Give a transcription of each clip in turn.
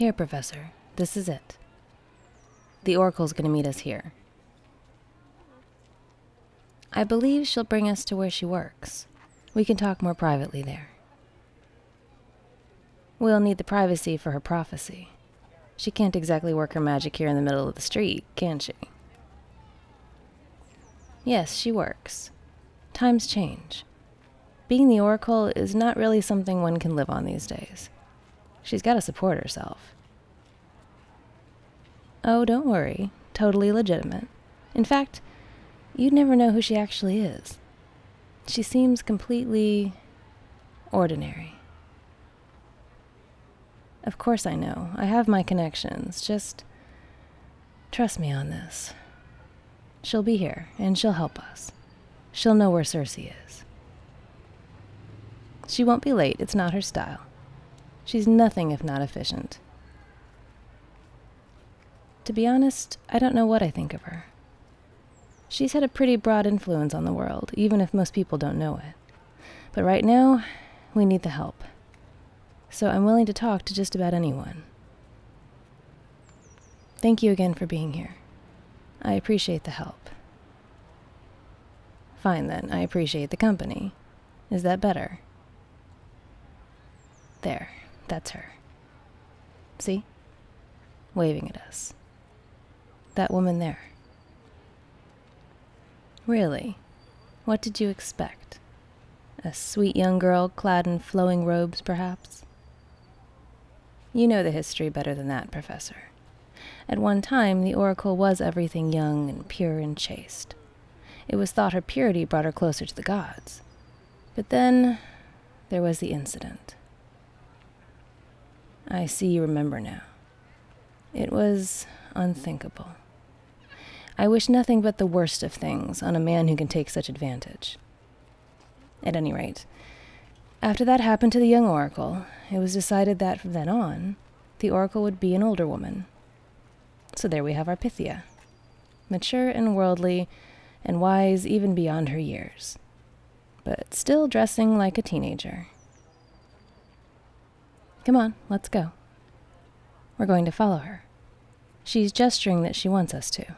Here, Professor. This is it. The Oracle's going to meet us here. I believe she'll bring us to where she works. We can talk more privately there. We'll need the privacy for her prophecy. She can't exactly work her magic here in the middle of the street, can she? Yes, she works. Times change. Being the Oracle is not really something one can live on these days. She's got to support herself. Oh, don't worry. Totally legitimate. In fact, you'd never know who she actually is. She seems completely ordinary. Of course I know. I have my connections. Just trust me on this. She'll be here, and she'll help us. She'll know where Cersei is. She won't be late. It's not her style. She's nothing if not efficient. To be honest, I don't know what I think of her. She's had a pretty broad influence on the world, even if most people don't know it. But right now, we need the help. So I'm willing to talk to just about anyone. Thank you again for being here. I appreciate the help. Fine then, I appreciate the company. Is that better? There, that's her. See? Waving at us. That woman there. Really? What did you expect? A sweet young girl clad in flowing robes, perhaps? You know the history better than that, Professor. At one time, the Oracle was everything young and pure and chaste. It was thought her purity brought her closer to the gods. But then, there was the incident. I see you remember now. It was unthinkable. I wish nothing but the worst of things on a man who can take such advantage. At any rate, after that happened to the young Oracle, it was decided that from then on, the Oracle would be an older woman. So there we have our Pythia, mature and worldly, and wise even beyond her years, but still dressing like a teenager. Come on, let's go. We're going to follow her. She's gesturing that she wants us to.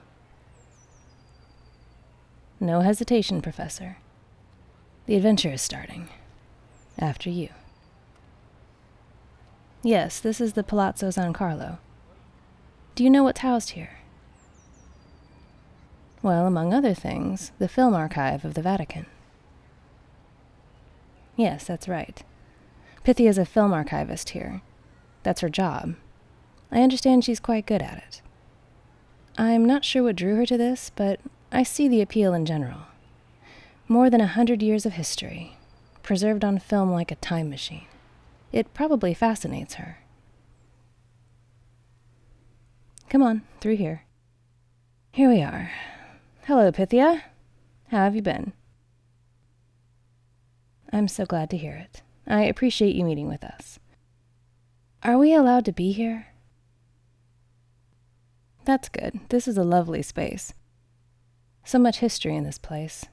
No hesitation, Professor. The adventure is starting. After you. Yes, this is the Palazzo San Carlo. Do you know what's housed here? Well, among other things, the film archive of the Vatican. Yes, that's right. Pythia's a film archivist here. That's her job. I understand she's quite good at it. I'm not sure what drew her to this, but I see the appeal in general. More than 100 years of history, preserved on film like a time machine. It probably fascinates her. Come on, through here. Here we are. Hello, Pythia. How have you been? I'm so glad to hear it. I appreciate you meeting with us. Are we allowed to be here? That's good. This is a lovely space. So much history in this place.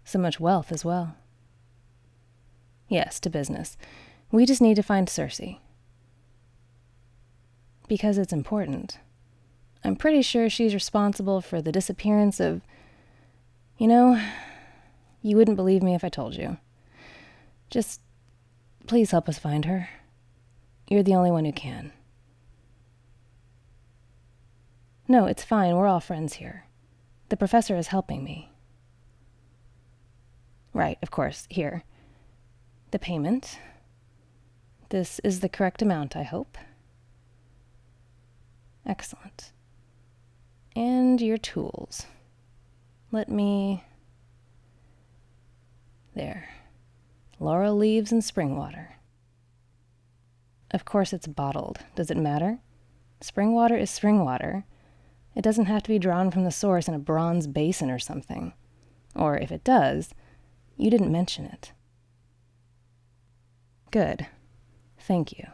So much wealth as well. Yes, to business. We just need to find Cersei. Because it's important. I'm pretty sure she's responsible for the disappearance of... You know, you wouldn't believe me if I told you. Just, please help us find her. You're the only one who can. No, it's fine. We're all friends here. The professor is helping me. Right, of course. Here. The payment. This is the correct amount, I hope. Excellent. And your tools. Let me... There. Laurel leaves and spring water. Of course it's bottled. Does it matter? Spring water is spring water. It doesn't have to be drawn from the source in a bronze basin or something. Or if it does, you didn't mention it. Good. Thank you.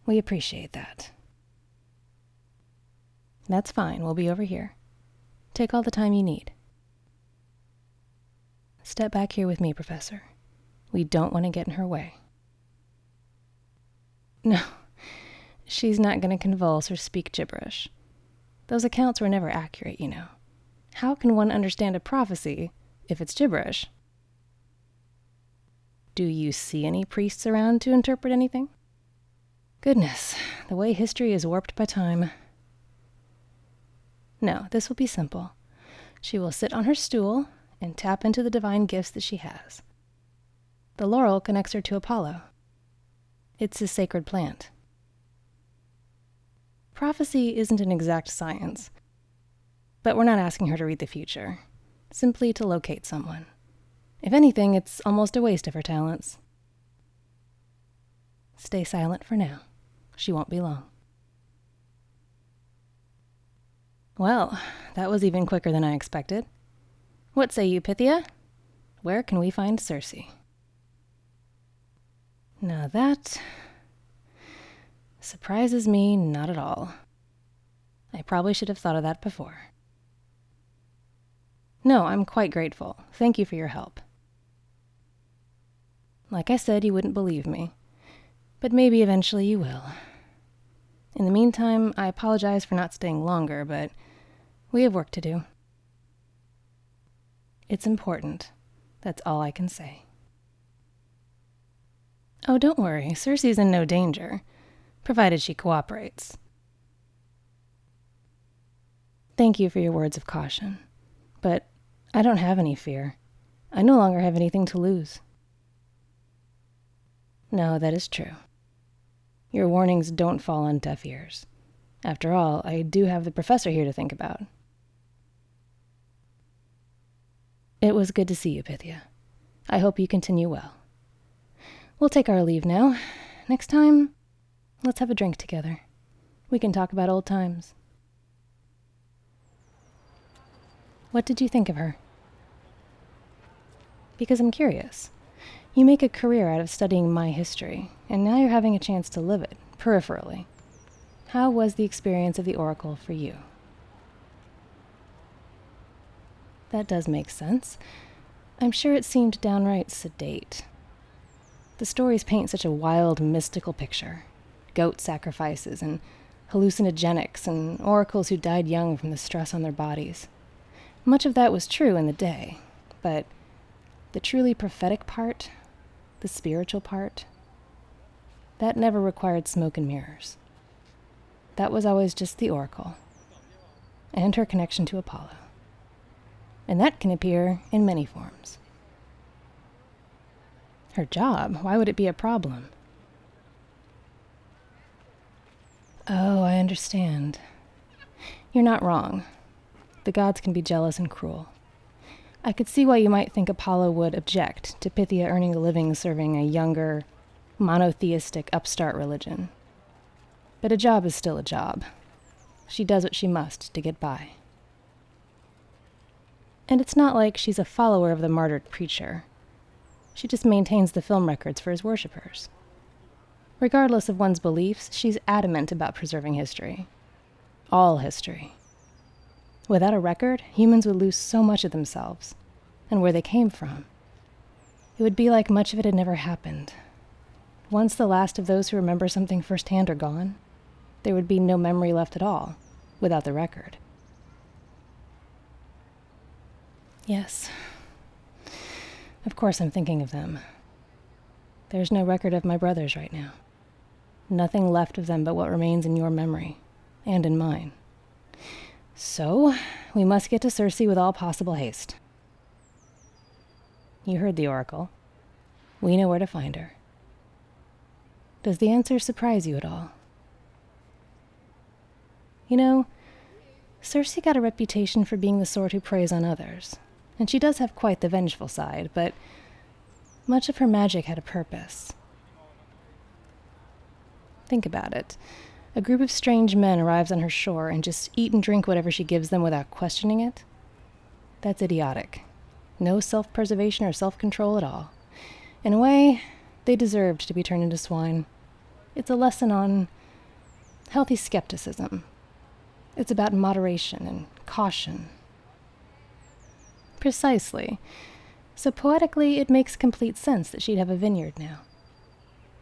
We appreciate that. That's fine. We'll be over here. Take all the time you need. Step back here with me, Professor. We don't want to get in her way. No. She's not going to convulse or speak gibberish. Those accounts were never accurate, you know. How can one understand a prophecy if it's gibberish? Do you see any priests around to interpret anything? Goodness, the way history is warped by time. No, this will be simple. She will sit on her stool and tap into the divine gifts that she has. The laurel connects her to Apollo. It's a sacred plant. Prophecy isn't an exact science, but we're not asking her to read the future, simply to locate someone. If anything, it's almost a waste of her talents. Stay silent for now. She won't be long. Well, that was even quicker than I expected. What say you, Pythia? Where can we find Circe? Now that surprises me not at all. I probably should have thought of that before. No, I'm quite grateful. Thank you for your help. Like I said, you wouldn't believe me, but maybe eventually you will. In the meantime, I apologize for not staying longer, but we have work to do. It's important. That's all I can say. Oh, don't worry. Circe's in no danger, provided she cooperates. Thank you for your words of caution, but I don't have any fear. I no longer have anything to lose. No, that is true. Your warnings don't fall on deaf ears. After all, I do have the professor here to think about. It was good to see you, Pythia. I hope you continue well. We'll take our leave now. Next time, let's have a drink together. We can talk about old times. What did you think of her? Because I'm curious. You make a career out of studying my history, and now you're having a chance to live it, peripherally. How was the experience of the Oracle for you? That does make sense. I'm sure it seemed downright sedate. The stories paint such a wild, mystical picture. Goat sacrifices and hallucinogenics and oracles who died young from the stress on their bodies. Much of that was true in the day, but the truly prophetic part, the spiritual part, that never required smoke and mirrors. That was always just the Oracle and her connection to Apollo. And that can appear in many forms. Her job, why would it be a problem? Oh, I understand. You're not wrong. The gods can be jealous and cruel. I could see why you might think Apollo would object to Pythia earning a living serving a younger, monotheistic upstart religion. But a job is still a job. She does what she must to get by. And it's not like she's a follower of the martyred preacher. She just maintains the film records for his worshippers. Regardless of one's beliefs, she's adamant about preserving history. All history. Without a record, humans would lose so much of themselves, and where they came from. It would be like much of it had never happened. Once the last of those who remember something firsthand are gone, there would be no memory left at all, without the record. Yes. Of course I'm thinking of them. There's no record of my brothers right now. Nothing left of them but what remains in your memory, and in mine. So, we must get to Circe with all possible haste. You heard the Oracle. We know where to find her. Does the answer surprise you at all? You know, Circe got a reputation for being the sort who preys on others, and she does have quite the vengeful side, but much of her magic had a purpose. Think about it. A group of strange men arrives on her shore and just eat and drink whatever she gives them without questioning it. That's idiotic. No self-preservation or self-control at all. In a way, they deserved to be turned into swine. It's a lesson on healthy skepticism. It's about moderation and caution. Precisely. So poetically, it makes complete sense that she'd have a vineyard now.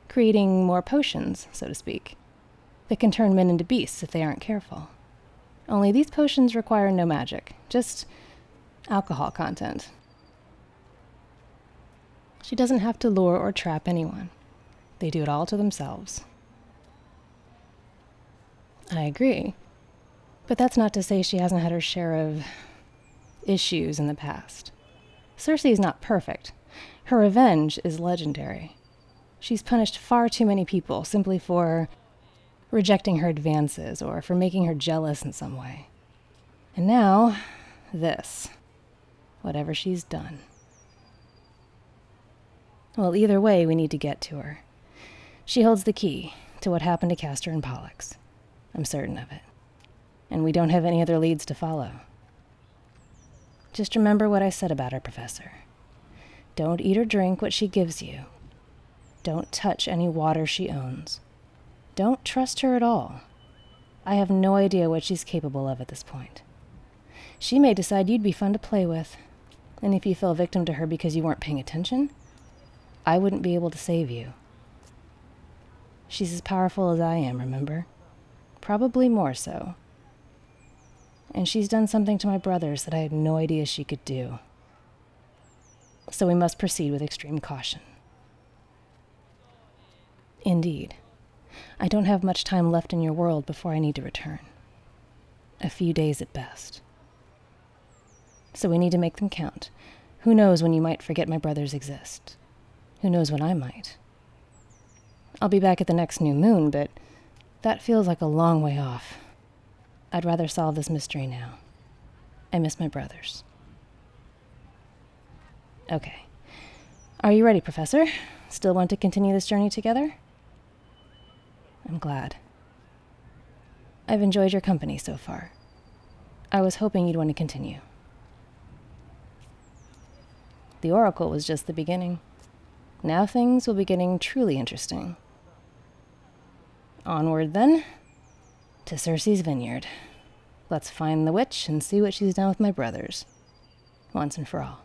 Creating more potions, so to speak. that can turn men into beasts if they aren't careful. Only these potions require no magic, just alcohol content. She doesn't have to lure or trap anyone. They do it all to themselves. I agree. But that's not to say she hasn't had her share of issues in the past. Cersei is not perfect. Her revenge is legendary. She's punished far too many people simply for rejecting her advances or for making her jealous in some way. And now, this. Whatever she's done. Well, either way, we need to get to her. She holds the key to what happened to Castor and Pollux. I'm certain of it. And we don't have any other leads to follow. Just remember what I said about her, Professor. Don't eat or drink what she gives you. Don't touch any water she owns. Don't trust her at all. I have no idea what she's capable of at this point. She may decide you'd be fun to play with, and if you fell victim to her because you weren't paying attention, I wouldn't be able to save you. She's as powerful as I am, remember? Probably more so. And she's done something to my brothers that I had no idea she could do. So we must proceed with extreme caution. Indeed. I don't have much time left in your world before I need to return. A few days at best. So we need to make them count. Who knows when you might forget my brothers exist? Who knows when I might? I'll be back at the next new moon, but that feels like a long way off. I'd rather solve this mystery now. I miss my brothers. Okay. Are you ready, Professor? Still want to continue this journey together? I'm glad. I've enjoyed your company so far. I was hoping you'd want to continue. The Oracle was just the beginning. Now things will be getting truly interesting. Onward, then, to Cersei's vineyard. Let's find the witch and see what she's done with my brothers, once and for all.